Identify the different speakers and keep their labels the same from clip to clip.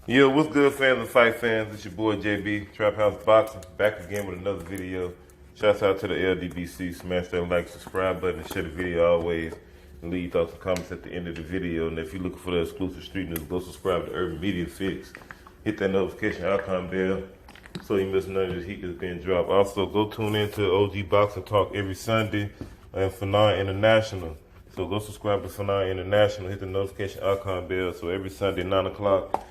Speaker 1: Yo, what's good, fans and fight fans? It's your boy JB, Trap House Boxing, back again with another video. Shouts out to the LDBC. Smash that like, subscribe button, and share the video always. And leave thoughts and comments at the end of the video. And if you're looking for the exclusive street news, go subscribe to Urban Media Fix. Hit that notification icon bell so you miss none of this heat that's being dropped. Also, go tune in to OG Boxing Talk every Sunday and Fanon International. So go subscribe to Fanon International. Hit the notification icon bell so every Sunday, 9 o'clock.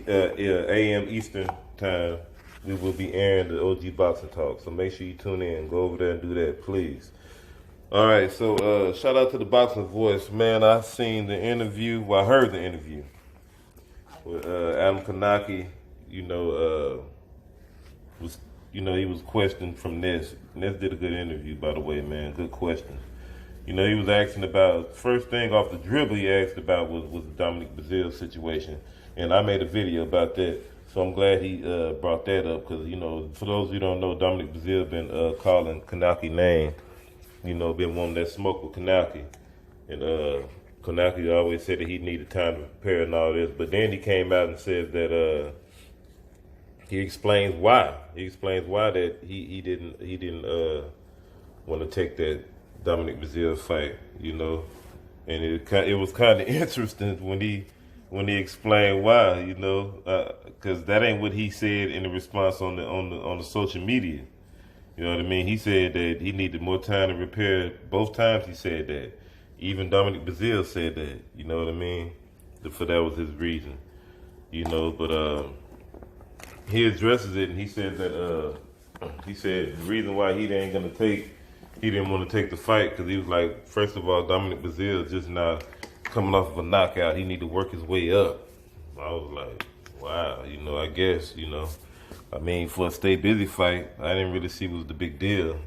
Speaker 1: AM Eastern time, we will be airing the OG Boxing Talk. So make sure you tune in. Go over there and do that, please. All right, so shout out to the Boxing Voice. Man, I seen the interview. Well, I heard the interview with Adam Kownacki. He was questioned from Ness. Ness did a good interview, by the way, man. Good question. He was asking about, first thing off the dribble he asked about was the Dominic Brazil situation. And I made a video about that. So I'm glad he brought that up because, for those who don't know, Dominic Brazil been calling Kownacki name. Been wanting that smoke with Kownacki. And Kownacki always said that he needed time to prepare and all this. But then he came out and said that he explains why. He explains why that he didn't want to take that Dominic Brazil fight, And it was kind of interesting when he explained why, because that ain't what he said in the response on the social media. You know what I mean? He said that he needed more time to repair. Both times he said that. Even Dominic Brazil said that. You know what I mean? For that was his reason. But he addresses it and he said that the reason why he didn't want to take the fight because he was like, first of all, Dominic Brazil just not coming off of a knockout. He need to work his way up. I was like, wow, I guess, for a stay busy fight, I didn't really see what was the big deal,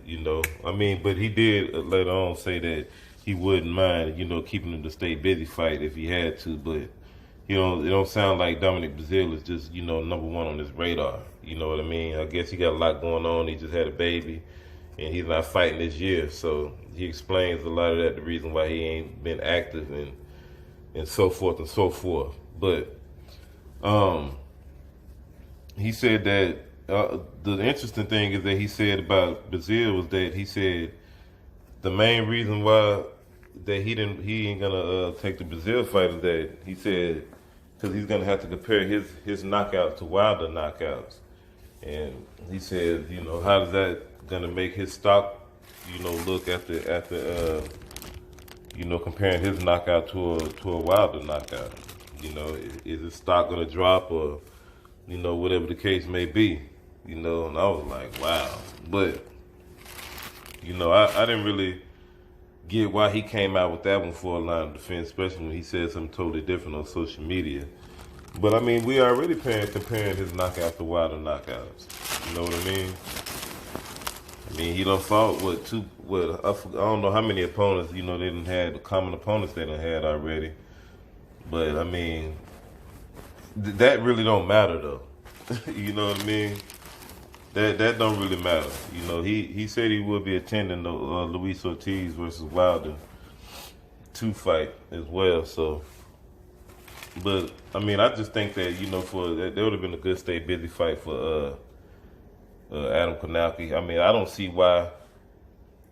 Speaker 1: but he did later on say that he wouldn't mind, keeping him to stay busy fight if he had to, but, it don't sound like Dominic Brazil is just, number one on his radar. You know what I mean? I guess he got a lot going on. He just had a baby, and he's not fighting this year, so he explains a lot of that, the reason why he ain't been active and so forth and so forth. But he said that the interesting thing is that he said about Brazil was that he said the main reason why that he ain't gonna take the Brazil fight is that he said because he's gonna have to compare his knockouts to Wilder knockouts, and he said how is that gonna make his stock look at the comparing his knockout to a Wilder knockout. Is his stock gonna drop or, whatever the case may be. And I was like, wow. But, I didn't really get why he came out with that one for a line of defense, especially when he said something totally different on social media. But we already comparing his knockout to Wilder knockouts. You know what I mean? He done fought I don't know how many opponents, they done had, the common opponents they done had already. But that really don't matter though. You know what I mean? That don't really matter. He said he would be attending the Luis Ortiz versus Wilder 2 fight as well. So, but I just think that that would have been a good stay busy fight for Adam Kownacki. I don't see why.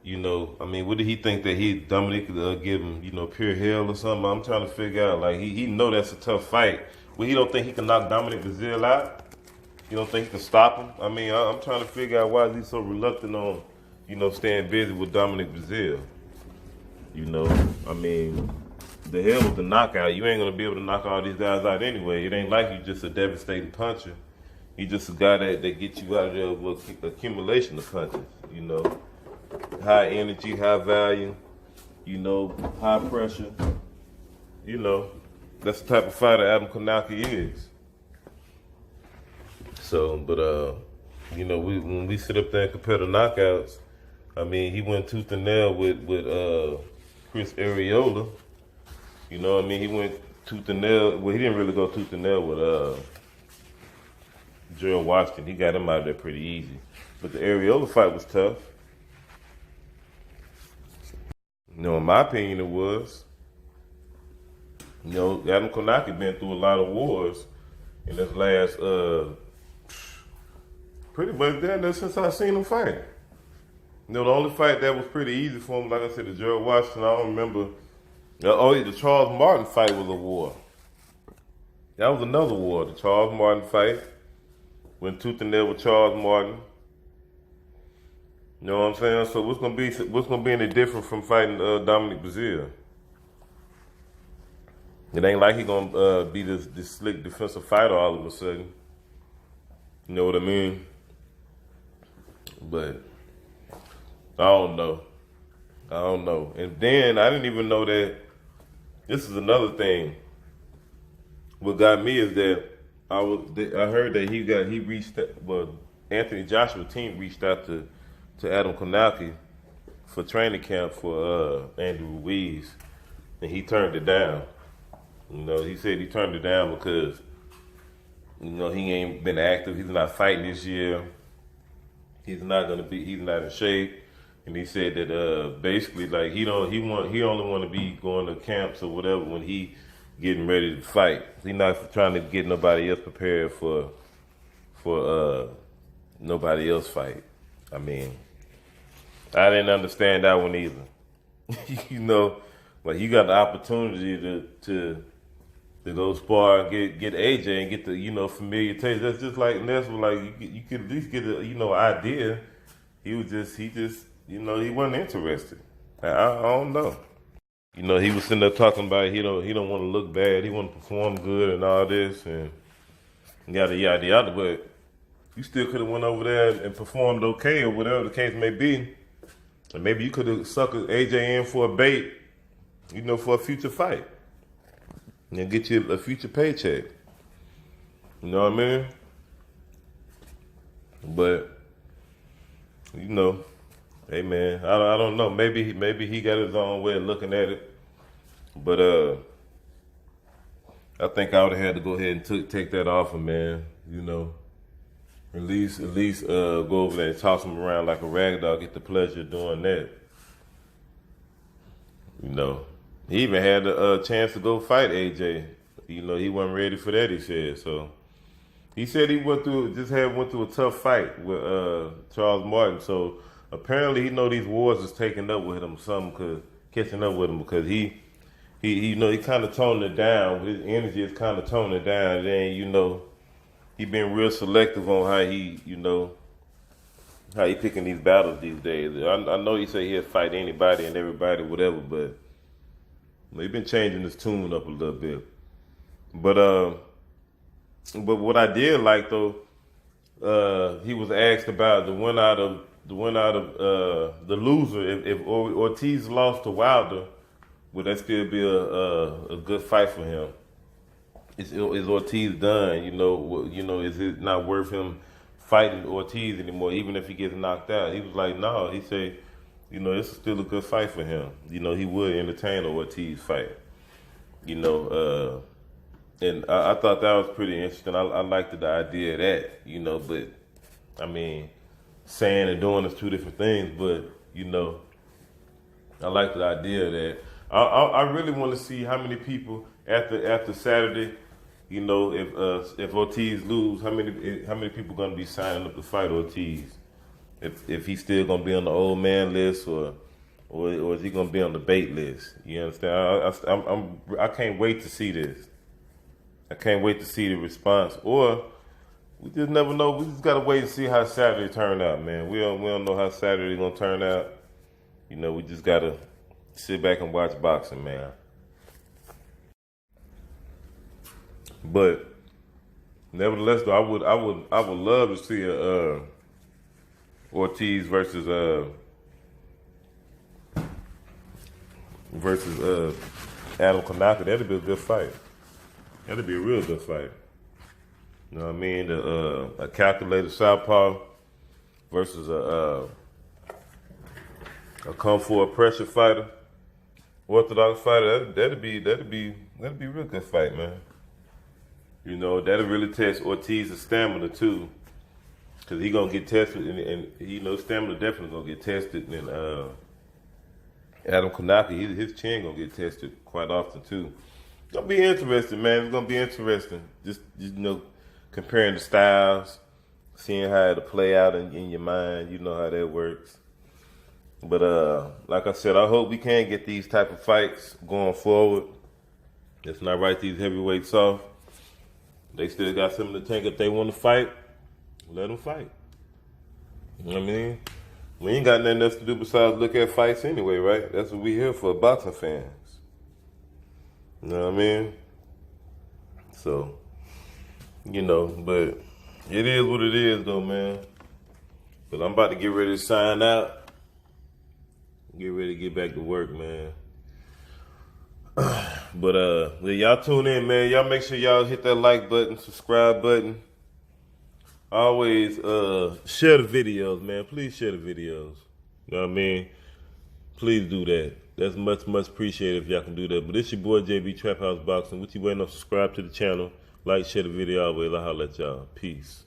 Speaker 1: What did he think that Dominic give him? Pure hell or something? I'm trying to figure out. Like he know that's a tough fight. Well, he don't think he can knock Dominic Brazil out. You don't think he can stop him? I'm trying to figure out why he's so reluctant on, staying busy with Dominic Brazil. The hell with the knockout. You ain't gonna be able to knock all these guys out anyway. It ain't like you just a devastating puncher. He just a guy that gets you out of there with accumulation of punches. High energy, high value. High pressure. That's the type of fighter Adam Kownacki is. So, but when we sit up there and compare the knockouts, he went tooth and nail with Chris Algieri. He went tooth and nail. Well, he didn't really go tooth and nail with Gerald Washington. He got him out of there pretty easy. But the Algieri fight was tough. In my opinion, it was. Adam Kownacki been through a lot of wars. in this last pretty much down there since I seen him fight. You know, the only fight that was pretty easy for him, like I said, the Gerald Washington, I don't remember. The Charles Martin fight was a war. That was another war, the Charles Martin fight. Went tooth and nail with Charles Martin. You know what I'm saying? So what's gonna be any different from fighting Dominic Brazil? It ain't like he gonna be this slick defensive fighter all of a sudden. You know what I mean? But I don't know. And then I didn't even know that. This is another thing. What got me is that I heard that Anthony Joshua's team reached out to Adam Kownacki for training camp for Andrew Ruiz, and he turned it down. You know, he said he turned it down because, you know, he ain't been active. He's not fighting this year. He's not in shape. And he said that basically, like, he only want to be going to camps or whatever when he getting ready to fight. He's not trying to get nobody else prepared for nobody else fight. I mean, I didn't understand that one either. You know, like, you got the opportunity to go spar and get AJ and get the, you know, familiar taste. That's just like Ness was like, you could at least get a, you know, idea. He just, you know, he wasn't interested. I don't know. You know, he was sitting there talking about he don't want to look bad. He want to perform good and all this and yada yada yada. But you still could have went over there and performed okay or whatever the case may be. And maybe you could have suckered AJ in for a bait, you know, for a future fight. And get you a future paycheck. You know what I mean? But, you know, hey man, I don't know. Maybe he got his own way of looking at it. But I think I would have had to go ahead and take that offer, man. You know, at least go over there and toss him around like a rag doll. Get the pleasure of doing that. You know, he even had a chance to go fight AJ. You know, he wasn't ready for that. He said so. He said he went through a tough fight with Charles Martin. So apparently he know these wars is catching up with him because he you know, he kind of toned it down. His energy is kind of toned it down. And then, you know, he been real selective on how he picking these battles these days. I know he said he'll fight anybody and everybody, whatever, but he been changing his tune up a little bit. But what I did like though, he was asked about the one out of the loser. If Ortiz lost to Wilder, would that still be a good fight for him? Is Ortiz done? You know, is it not worth him fighting Ortiz anymore, even if he gets knocked out? He was like, no. He said, you know, it's still a good fight for him. You know, he would entertain an Ortiz fight. You know, and I thought that was pretty interesting. I liked the idea of that. You know, but I mean, saying and doing is two different things. But you know, I like the idea of that. I really want to see how many people after Saturday, you know, if Ortiz lose, how many people gonna be signing up to fight Ortiz? If he's still gonna be on the old man list or is he gonna be on the bait list? You understand? I can't wait to see this. I can't wait to see the response. Or we just never know. We just gotta wait and see how Saturday turn out, man. We don't know how Saturday gonna turn out. You know, we just gotta sit back and watch boxing, man. But nevertheless, though, I would love to see a Ortiz versus Adam Kownacki. That'd be a good fight. That'd be a real good fight. You know what I mean? A calculated southpaw versus a come for a pressure fighter, orthodox fighter. That'd be a real good fight, man. You know, that'll really test Ortiz's stamina too, because he gonna get tested, and you know, stamina definitely gonna get tested. And Adam Kownacki, his chin gonna get tested quite often too. It's gonna be interesting, man. It's gonna be interesting. Just you know, comparing the styles, seeing how it'll play out in your mind. You know how that works. But like I said, I hope we can get these type of fights going forward. Let's not write these heavyweights off. They still got something in the tank. If they want to fight, let them fight. You know what I mean? We ain't got nothing else to do besides look at fights anyway, right? That's what we here for, boxing fans. You know what I mean? So, you know, but it is what it is though, man. But I'm about to get ready to sign out. Get ready to get back to work, man. But y'all tune in, man. Y'all make sure y'all hit that like button, subscribe button. Always share the videos, man. Please share the videos. You know what I mean? Please do that. That's much, much appreciated if y'all can do that. But it's your boy JB Trap House Boxing. What you waiting on? Subscribe to the channel. Like, share the video. Always, I'll holler at y'all. Peace.